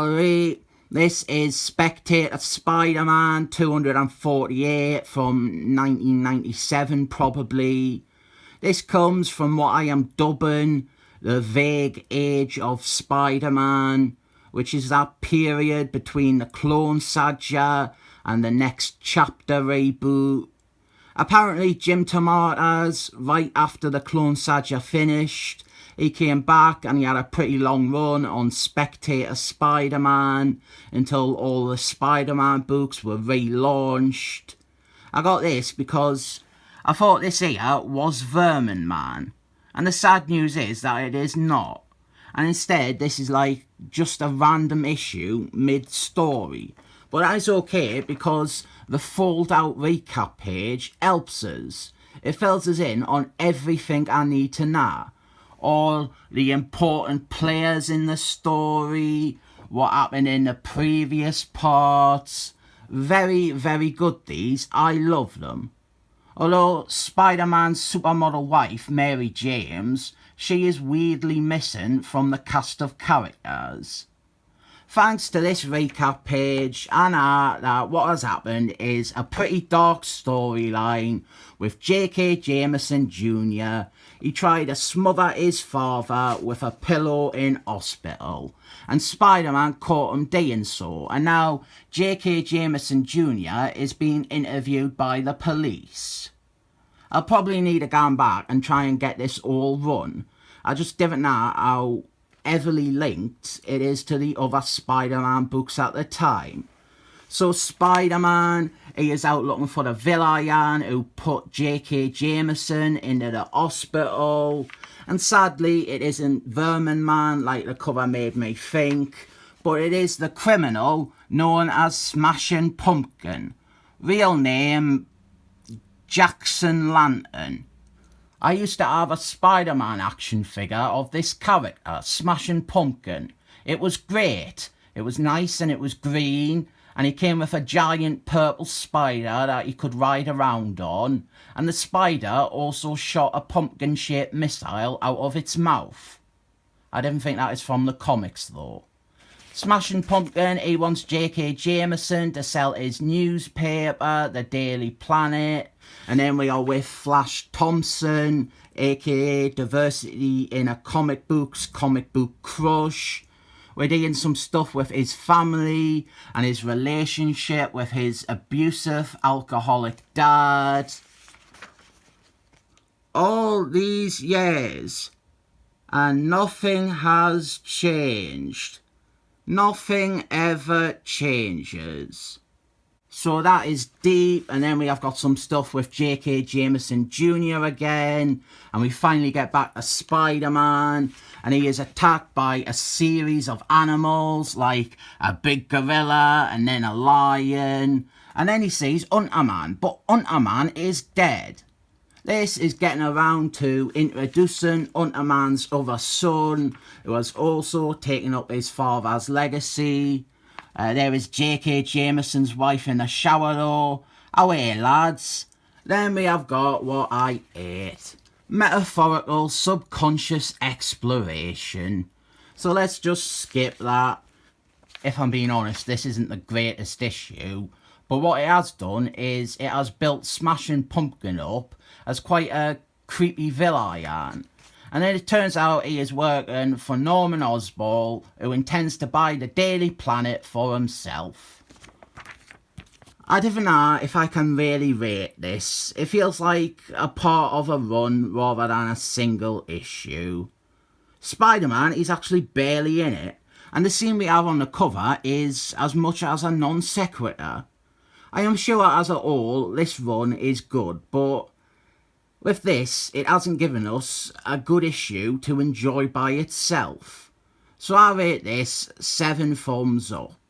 Alright, this is Spectator Spider-Man 248 from 1997 probably. This comes from what I am dubbing the vague age of Spider-Man, which is that period between the Clone Saga and the Next Chapter reboot. Apparently Jim DeMatteis, right after the Clone Saga finished, he came back and he had a pretty long run on Spectator Spider-Man until all the Spider-Man books were relaunched. I got this because I thought this here was Vermin Man, and the sad news is that it is not. And instead this is like just a random issue mid-story. But that is okay because the fold out recap page helps us. It fills us in on everything I need to know. All the important players in the story, what happened in the previous parts. Very, very good these. I love them. Although Spider-Man's supermodel wife, Mary James, she is weirdly missing from the cast of characters. Thanks to this recap page, I know that what has happened is a pretty dark storyline with J.K. Jameson Jr. He tried to smother his father with a pillow in hospital, and Spider-Man caught him doing so, and now J.K. Jameson Jr. is being interviewed by the police. I'll probably need to go back and try and get this all run. I just didn't know how heavily linked it is to the other Spider-Man books at the time. So Spider-Man, he is out looking for the villain who put J.K. Jameson into the hospital, and sadly it isn't Vermin Man like the cover made me think, but it is the criminal known as Smashing Pumpkin, real name Jackson Lantern. I used to have a Spider-Man action figure of this character, Smashing Pumpkin. It was great. It was nice and it was green, and he came with a giant purple spider that he could ride around on, and the spider also shot a pumpkin-shaped missile out of its mouth. I didn't think that is from the comics though. Smashing Pumpkin, he wants J.K. Jameson to sell his newspaper, the Daily Planet. And then we are with Flash Thompson, aka Diversity in a Comic Books Comic Book Crush. We're doing some stuff with his family and his relationship with his abusive alcoholic dad. All these years and nothing has changed. Nothing ever changes. So that is deep, and then we have got some stuff with J.K. Jameson Jr. again, and we finally get back to Spider-Man, and he is attacked by a series of animals, like a big gorilla, and then a lion, and then he sees Hunter-Man, but Hunter-Man is dead. This is getting around to introducing Hunter-Man's other son, who has also taken up his father's legacy. There is J.K. Jameson's wife in the shower though. Oh hey lads. Then we have got what I ate. Metaphorical subconscious exploration. So let's just skip that. If I'm being honest, this isn't the greatest issue. But what it has done is it has built Smashing Pumpkin up as quite a creepy villain. And then it turns out he is working for Norman Osborn, who intends to buy the Daily Planet for himself. I don't know if I can really rate this. It feels like a part of a run rather than a single issue. Spider-Man is actually barely in it, and the scene we have on the cover is as much as a non sequitur. I am sure as a whole this run is good, but with this, it hasn't given us a good issue to enjoy by itself. So I rate this 7 thumbs up.